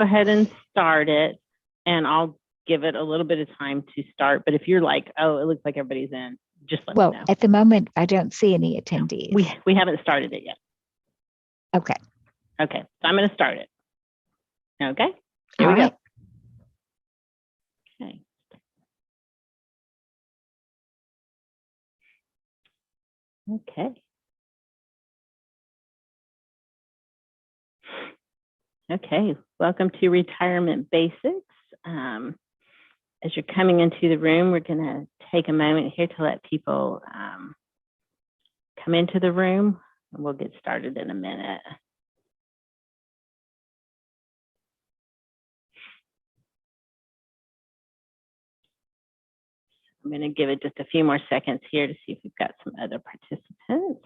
go ahead and start it, and I'll give it a little bit of time to start. But if you're like, oh, it looks like everybody's in, just let me know. Well, at the moment, I don't see any attendees. We haven't started it yet. Okay. Okay, so I'm going to start it. Okay, here All we right. go. Okay. Okay. Okay, welcome to Retirement Basics. As you're coming into the room, we're going to take a moment here to let people come into the room, and we'll get started in a minute. I'm going to give it just a few more seconds here to see if we've got some other participants.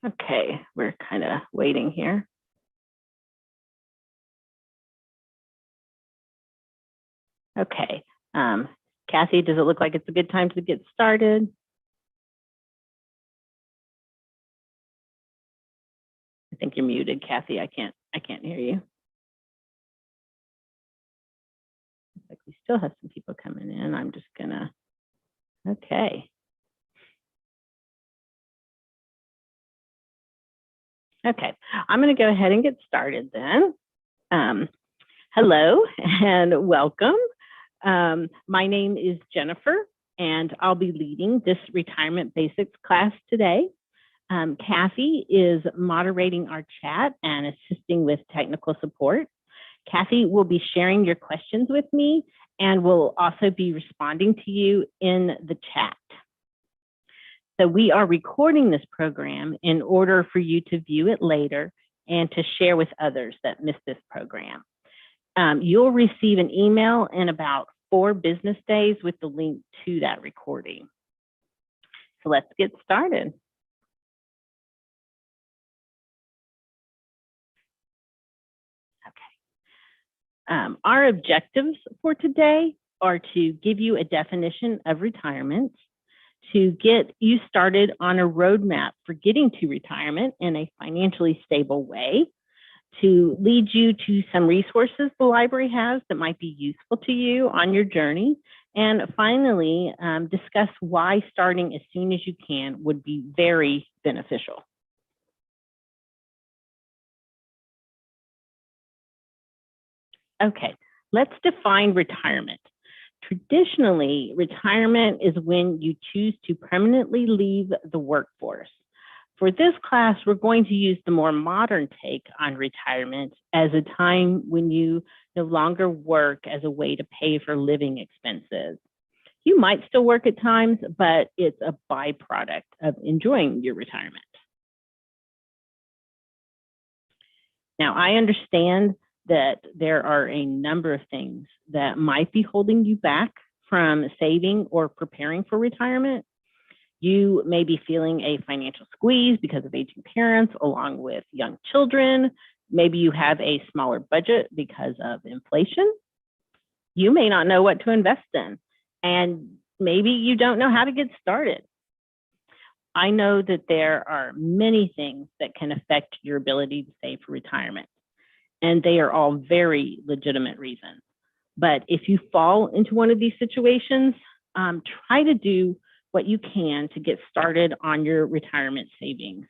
Okay, we're kind of waiting here. Okay, Kathy, does it look like it's a good time to get started? I think you're muted, Kathy. I can't hear you. Looks like we still have some people coming in. I'm just gonna, okay. Okay, I'm gonna go ahead and get started then. Hello and welcome. My name is Jennifer, and I'll be leading this Retirement Basics class today. Kathy is moderating our chat and assisting with technical support. Kathy will be sharing your questions with me and will also be responding to you in the chat. So we are recording this program in order for you to view it later and to share with others that missed this program. You'll receive an email in about 4 business days with the link to that recording. So let's get started. Okay. Our objectives for today are to give you a definition of retirement, to get you started on a roadmap for getting to retirement in a financially stable way, to lead you to some resources the library has that might be useful to you on your journey, and finally, discuss why starting as soon as you can would be very beneficial. Okay, let's define retirement. Traditionally, retirement is when you choose to permanently leave the workforce. For this class, we're going to use the more modern take on retirement as a time when you no longer work as a way to pay for living expenses. You might still work at times, but it's a byproduct of enjoying your retirement. Now, I understand that there are a number of things that might be holding you back from saving or preparing for retirement. You may be feeling a financial squeeze because of aging parents along with young children. Maybe you have a smaller budget because of inflation. You may not know what to invest in, and maybe you don't know how to get started. I know that there are many things that can affect your ability to save for retirement, and they are all very legitimate reasons. But if you fall into one of these situations, try to do what you can to get started on your retirement savings.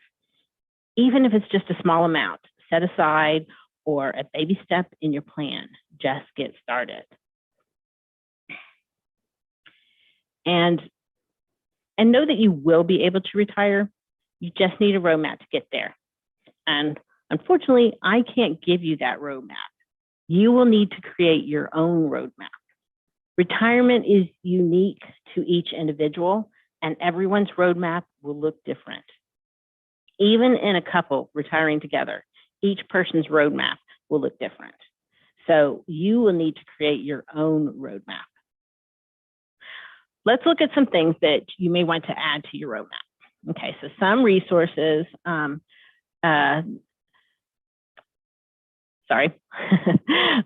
Even if it's just a small amount, set aside or a baby step in your plan, just get started. And know that you will be able to retire. You just need a roadmap to get there. And unfortunately, I can't give you that roadmap. You will need to create your own roadmap. Retirement is unique to each individual, and everyone's roadmap will look different. Even in a couple retiring together, each person's roadmap will look different. So you will need to create your own roadmap. Let's look at some things that you may want to add to your roadmap. Okay, so some resources. sorry.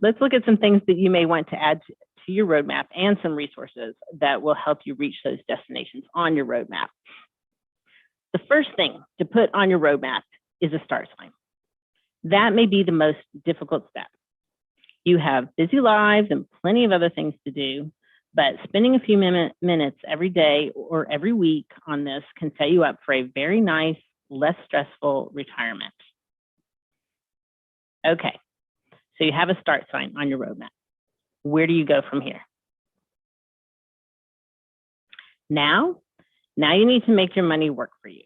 Let's look at some things that you may want to add to your roadmap and some resources that will help you reach those destinations on your roadmap. The first thing to put on your roadmap is a start sign. That may be the most difficult step. You have busy lives and plenty of other things to do, but spending a few minutes every day or every week on this can set you up for a very nice, less stressful retirement. Okay, so you have a start sign on your roadmap. Where do you go from here? Now you need to make your money work for you.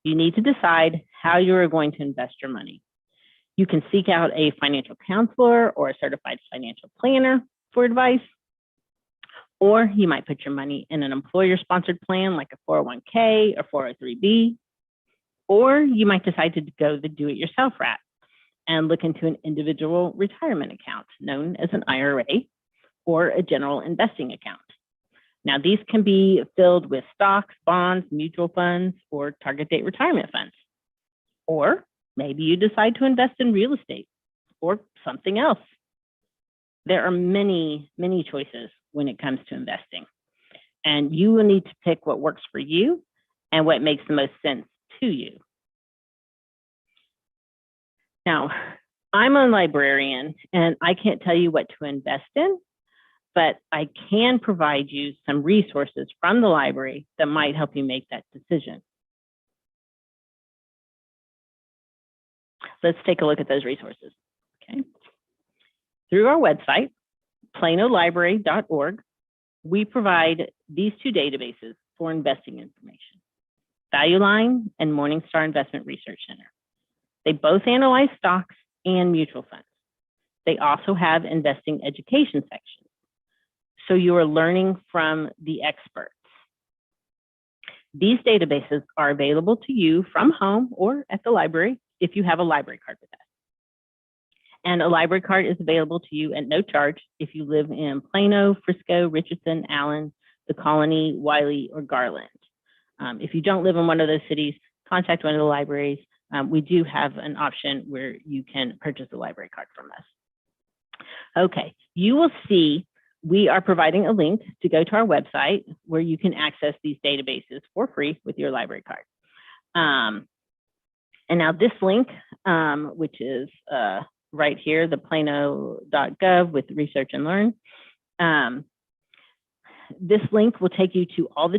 You need to decide how you are going to invest your money. You can seek out a financial counselor or a certified financial planner for advice, or you might put your money in an employer-sponsored plan like a 401k or 403b, or you might decide to go the do-it-yourself route and look into an individual retirement account known as an IRA or a general investing account. Now, these can be filled with stocks, bonds, mutual funds, or target date retirement funds. Or maybe you decide to invest in real estate or something else. There are many, many choices when it comes to investing, and you will need to pick what works for you and what makes the most sense to you. Now, I'm a librarian and I can't tell you what to invest in, but I can provide you some resources from the library that might help you make that decision. Let's take a look at those resources. Okay. Through our website, planolibrary.org, we provide these two databases for investing information, ValueLine and Morningstar Investment Research Center. They both analyze stocks and mutual funds. They also have investing education sections, so you are learning from the experts. These databases are available to you from home or at the library if you have a library card with us. And a library card is available to you at no charge if you live in Plano, Frisco, Richardson, Allen, the Colony, Wiley, or Garland. If you don't live in one of those cities, contact one of the libraries. We do have an option where you can purchase a library card from us. Okay, you will see we are providing a link to go to our website where you can access these databases for free with your library card. And now this link, which is right here, the plano.gov with research and learn. This link will take you to all the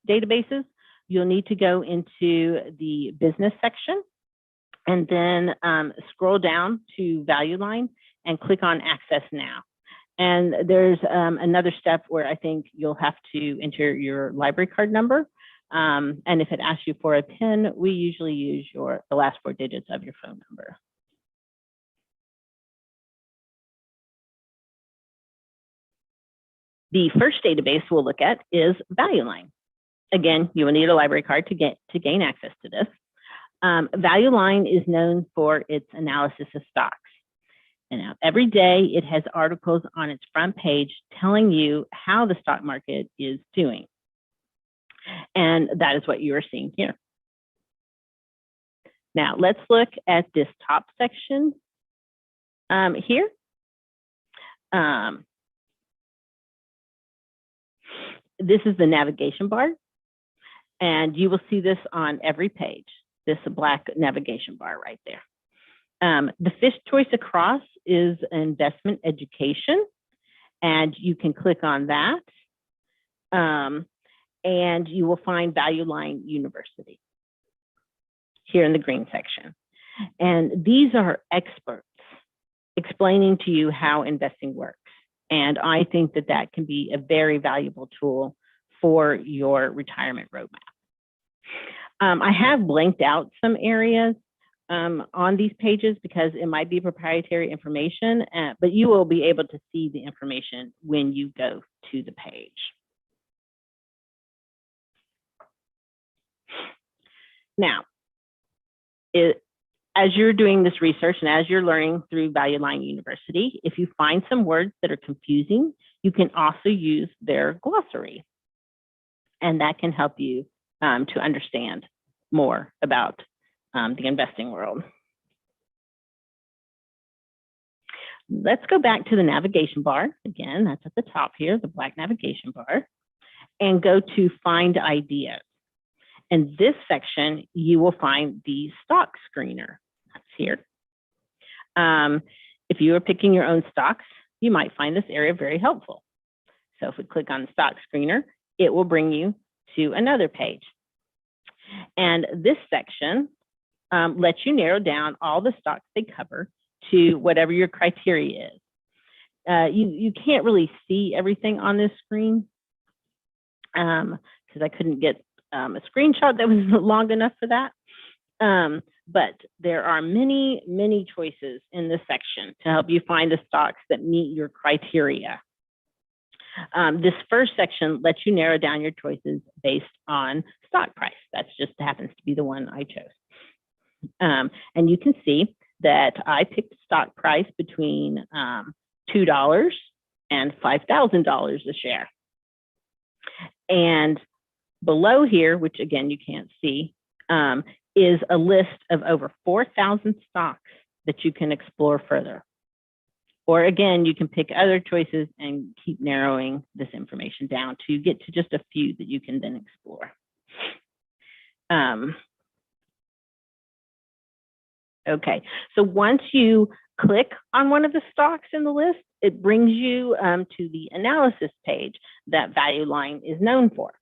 databases. You'll need to go into the business section and then scroll down to ValueLine and click on Access Now. And there's another step where I think you'll have to enter your library card number. And if it asks you for a PIN, we usually use the last 4 digits of your phone number. The first database we'll look at is ValueLine. Again, you will need a library card to gain access to this. ValueLine is known for its analysis of stocks. And now every day it has articles on its front page telling you how the stock market is doing. And that is what you are seeing here. Now let's look at this top section here. This is the navigation bar, and you will see this on every page, this black navigation bar right there. The fifth choice across is investment education, and you can click on that, and you will find ValueLine University here in the green section. And these are experts explaining to you how investing works. And I think that that can be a very valuable tool for your retirement roadmap. I have blanked out some areas on these pages because it might be proprietary information, but you will be able to see the information when you go to the page. Now, as you're doing this research and as you're learning through ValueLine University, if you find some words that are confusing, you can also use their glossary. And that can help you to understand more about the investing world. Let's go back to the navigation bar. Again, that's at the top here, the black navigation bar, and go to Find Ideas. In this section, you will find the stock screener. That's here. If you are picking your own stocks, you might find this area very helpful. So if we click on the stock screener, it will bring you to another page. And this section lets you narrow down all the stocks they cover to whatever your criteria is. You can't really see everything on this screen because I couldn't get a screenshot that was long enough for that. But there are many, many choices in this section to help you find the stocks that meet your criteria. This first section lets you narrow down your choices based on stock price. That's just happens to be the one I chose. And you can see that I picked stock price between $2 and $5,000 a share. And below here, which again you can't see, is a list of over 4,000 stocks that you can explore further. Or again, you can pick other choices and keep narrowing this information down to get to just a few that you can then explore. Okay, so once you click on one of the stocks in the list, it brings you to the analysis page that Value Line is known for.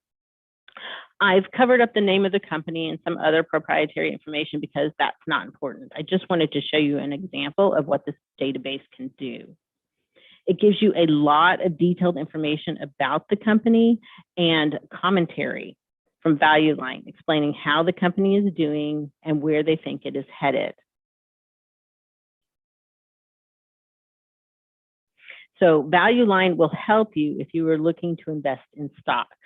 I've covered up the name of the company and some other proprietary information because that's not important. I just wanted to show you an example of what this database can do. It gives you a lot of detailed information about the company and commentary from Value Line explaining how the company is doing and where they think it is headed. So Value Line will help you if you are looking to invest in stocks.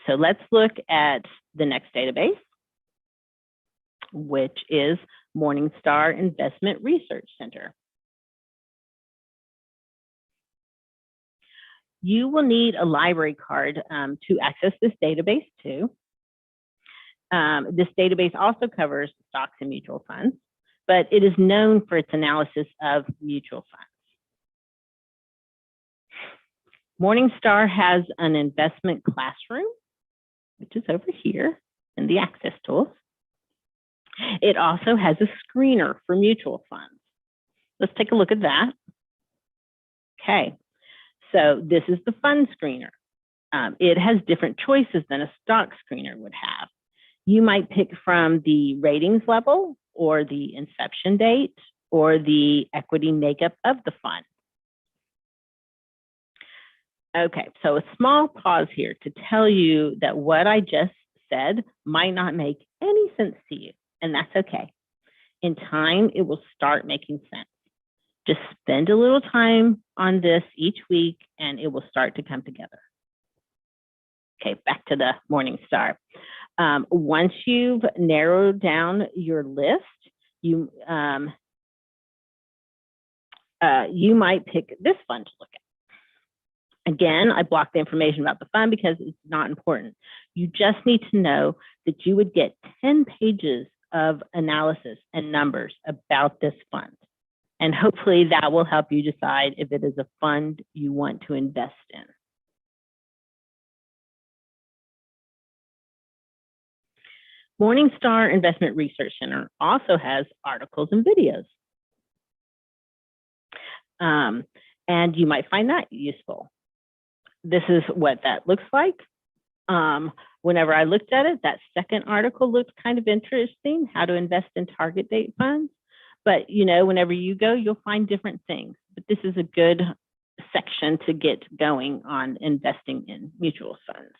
So let's look at the next database, which is Morningstar Investment Research Center. You will need a library card to access this database too. This database also covers stocks and mutual funds, but it is known for its analysis of mutual funds. Morningstar has an investment classroom, which is over here in the access tools. It also has a screener for mutual funds. Let's take a look at that. Okay, so this is the fund screener. It has different choices than a stock screener would have. You might pick from the ratings level or the inception date or the equity makeup of the fund. Okay, so a small pause here to tell you that what I just said might not make any sense to you, and that's okay. In time, it will start making sense. Just spend a little time on this each week, and it will start to come together. Okay, back to the Morningstar. Once you've narrowed down your list, you might pick this fund to look at. Again, I blocked the information about the fund because it's not important. You just need to know that you would get 10 pages of analysis and numbers about this fund. And hopefully that will help you decide if it is a fund you want to invest in. Morningstar Investment Research Center also has articles and videos. And you might find that useful. This is what that looks like. Whenever I looked at it, that second article looked kind of interesting, how to invest in target date funds. But you know, whenever you go, you'll find different things. But this is a good section to get going on investing in mutual funds.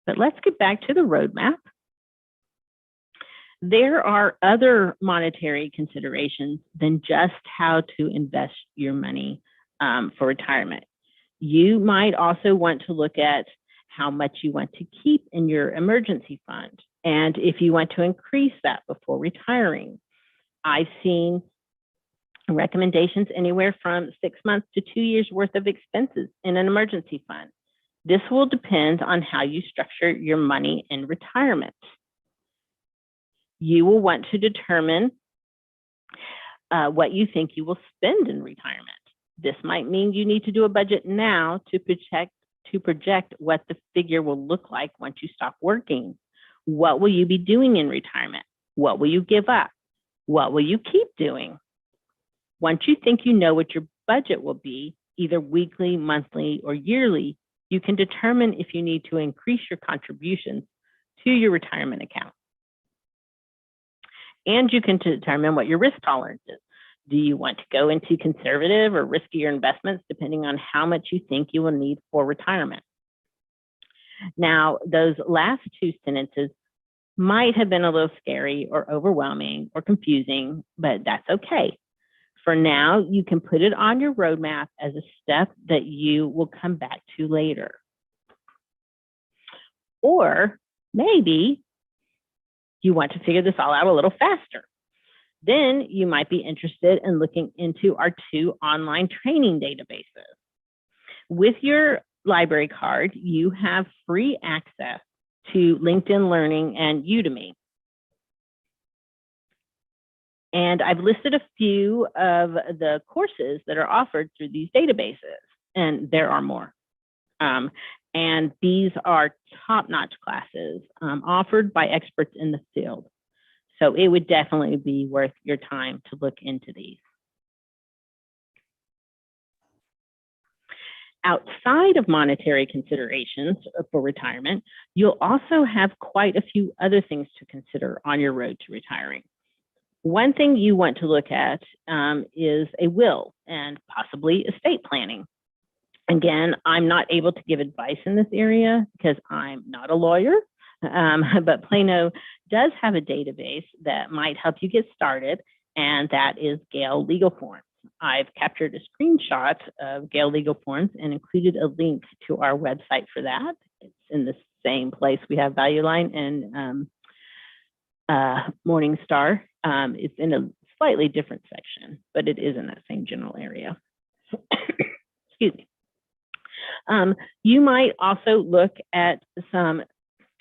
But let's get back to the roadmap. There are other monetary considerations than just how to invest your money for retirement. You might also want to look at how much you want to keep in your emergency fund and if you want to increase that before retiring. I've seen recommendations anywhere from 6 months to 2 years worth of expenses in an emergency fund. This will depend on how you structure your money in retirement. You will want to determine what you think you will spend in retirement. This might mean you need to do a budget now to project what the figure will look like once you stop working. What will you be doing in retirement? What will you give up? What will you keep doing? Once you think you know what your budget will be, either weekly, monthly, or yearly, you can determine if you need to increase your contributions to your retirement account. And you can determine what your risk tolerance is. Do you want to go into conservative or riskier investments depending on how much you think you will need for retirement? Now, those last two sentences might have been a little scary or overwhelming or confusing, but that's okay. For now, you can put it on your roadmap as a step that you will come back to later. Or maybe you want to figure this all out a little faster. Then you might be interested in looking into our 2 online training databases. With your library card, you have free access to LinkedIn Learning and Udemy. And I've listed a few of the courses that are offered through these databases, and there are more. And these are top-notch classes offered by experts in the field. So it would definitely be worth your time to look into these. Outside of monetary considerations for retirement, you'll also have quite a few other things to consider on your road to retiring. One thing you want to look at is a will and possibly estate planning. Again, I'm not able to give advice in this area because I'm not a lawyer, but Plano does have a database that might help you get started, and that is Gale Legal Forms. I've captured a screenshot of Gale Legal Forms and included a link to our website for that. It's in the same place we have Value Line and Morningstar. It's in a slightly different section, but it is in that same general area. Excuse me. You might also look at some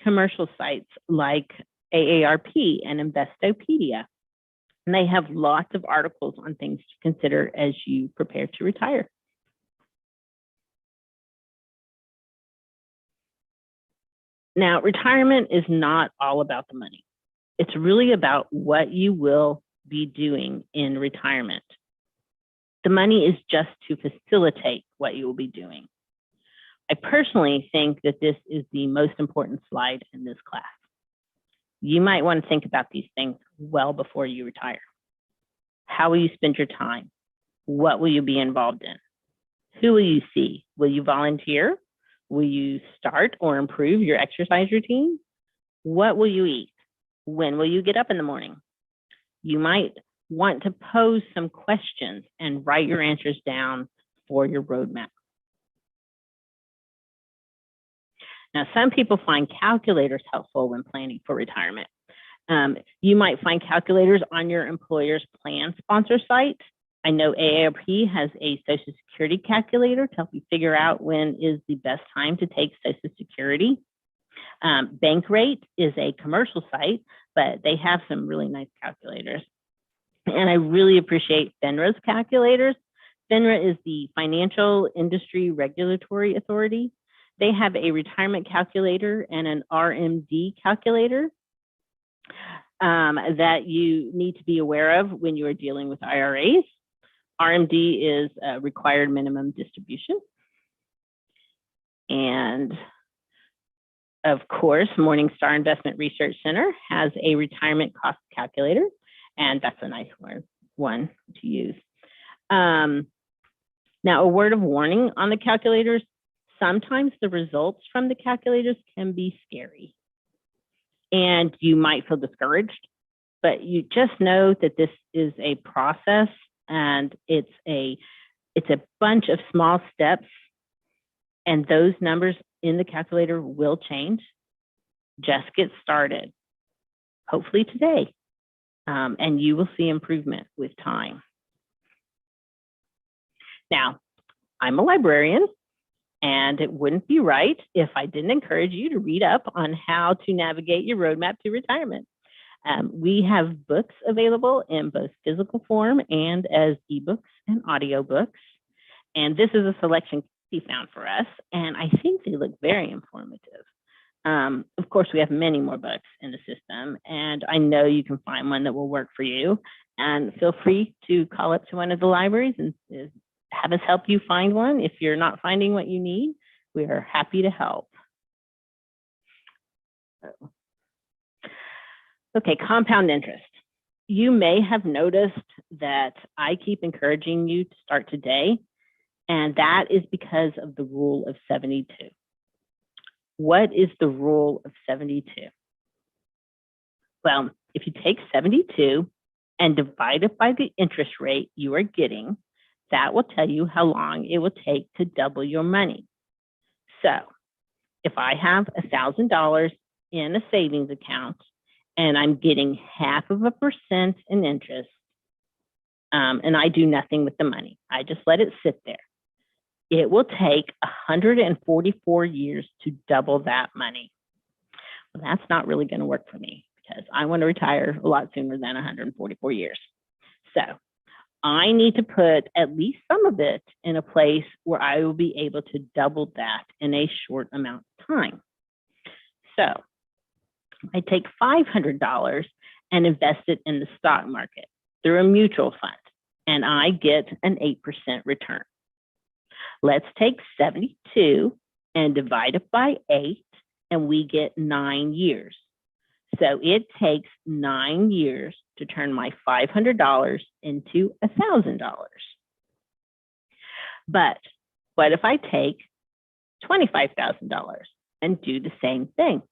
commercial sites like AARP and Investopedia. And they have lots of articles on things to consider as you prepare to retire. Now, retirement is not all about the money. It's really about what you will be doing in retirement. The money is just to facilitate what you will be doing. I personally think that this is the most important slide in this class. You might want to think about these things well before you retire. How will you spend your time? What will you be involved in? Who will you see? Will you volunteer? Will you start or improve your exercise routine? What will you eat? When will you get up in the morning? You might want to pose some questions and write your answers down for your roadmap. Now, some people find calculators helpful when planning for retirement. You might find calculators on your employer's plan sponsor site. I know AARP has a Social Security calculator to help you figure out when is the best time to take Social Security. Bankrate is a commercial site, but they have some really nice calculators. And I really appreciate FINRA's calculators. FINRA is the Financial Industry Regulatory Authority. They have a retirement calculator and an RMD calculator that you need to be aware of when you are dealing with IRAs. RMD is a required minimum distribution. And of course, Morningstar Investment Research Center has a retirement cost calculator, and that's a nice one to use. Now, a word of warning on the calculators. Sometimes the results from the calculators can be scary and you might feel discouraged, but you just know that this is a process and it's a bunch of small steps, and those numbers in the calculator will change. Just get started, hopefully today, and you will see improvement with time. Now, I'm a librarian, and it wouldn't be right if I didn't encourage you to read up on how to navigate your roadmap to retirement. We have books available in both physical form and as ebooks and audiobooks. And this is a selection he found for us, and I think they look very informative. Of course, we have many more books in the system, and I know you can find one that will work for you. And feel free to call up to one of the libraries and have us help you find one. If you're not finding what you need, we are happy to help. Okay, compound interest. You may have noticed that I keep encouraging you to start today, and that is because of the rule of 72. What is the rule of 72? Well, if you take 72 and divide it by the interest rate you are getting, that will tell you how long it will take to double your money. So if I have $1,000 in a savings account and I'm getting 0.5% in interest, and I do nothing with the money, I just let it sit there, it will take 144 years to double that money. Well, that's not really going to work for me because I want to retire a lot sooner than 144 years. So I need to put at least some of it in a place where I will be able to double that in a short amount of time. So I take $500 and invest it in the stock market through a mutual fund, and I get an 8% return. Let's take 72 and divide it by 8, and we get 9 years. So it takes 9 years to turn my $500 into $1,000. But what if I take $25,000 and do the same thing?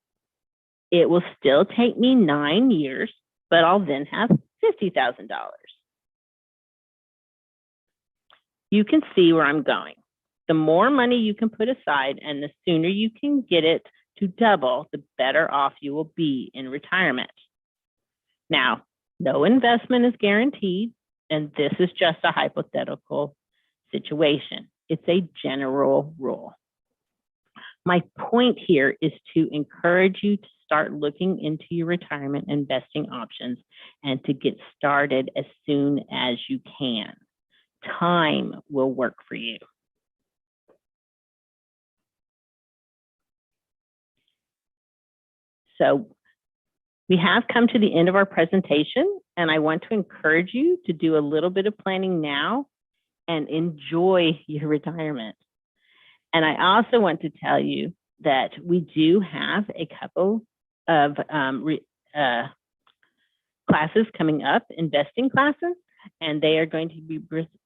It will still take me 9 years, but I'll then have $50,000. You can see where I'm going. The more money you can put aside and the sooner you can get it to double, the better off you will be in retirement. Now, no investment is guaranteed, and this is just a hypothetical situation. It's a general rule. My point here is to encourage you to start looking into your retirement investing options and to get started as soon as you can. Time will work for you. So we have come to the end of our presentation, and I want to encourage you to do a little bit of planning now and enjoy your retirement. And I also want to tell you that we do have a couple of classes coming up, investing classes, and they are going to be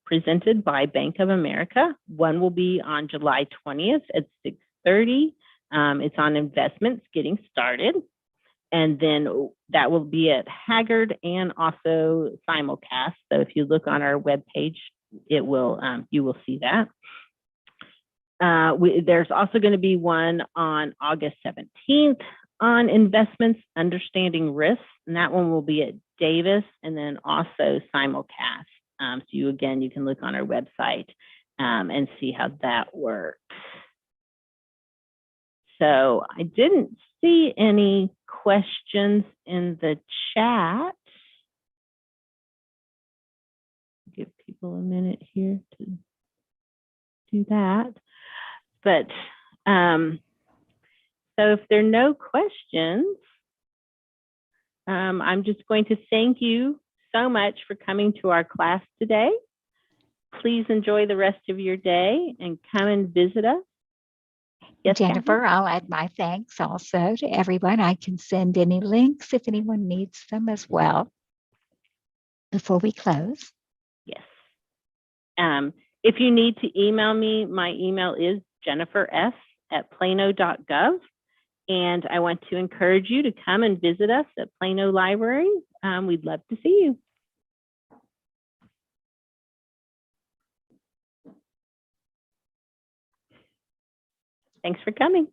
presented by Bank of America. One will be on July 20th at 6:30. It's on investments getting started. And then that will be at Haggard and also simulcast. So if you look on our webpage, it will you will see that. There's also going to be one on August 17th on investments, understanding risks, and that one will be at Davis and then also simulcast. So you can look on our website and see how that works. So I didn't see any questions in the chat. Give people a minute here to do that. But so if there are no questions, I'm just going to thank you so much for coming to our class today. Please enjoy the rest of your day and come and visit us. Yes, Jennifer, I'll add my thanks also to everyone. I can send any links if anyone needs them as well before we close. Yes. If you need to email me, my email is jennifers@plano.gov. And I want to encourage you to come and visit us at Plano Library. We'd love to see you. Thanks for coming.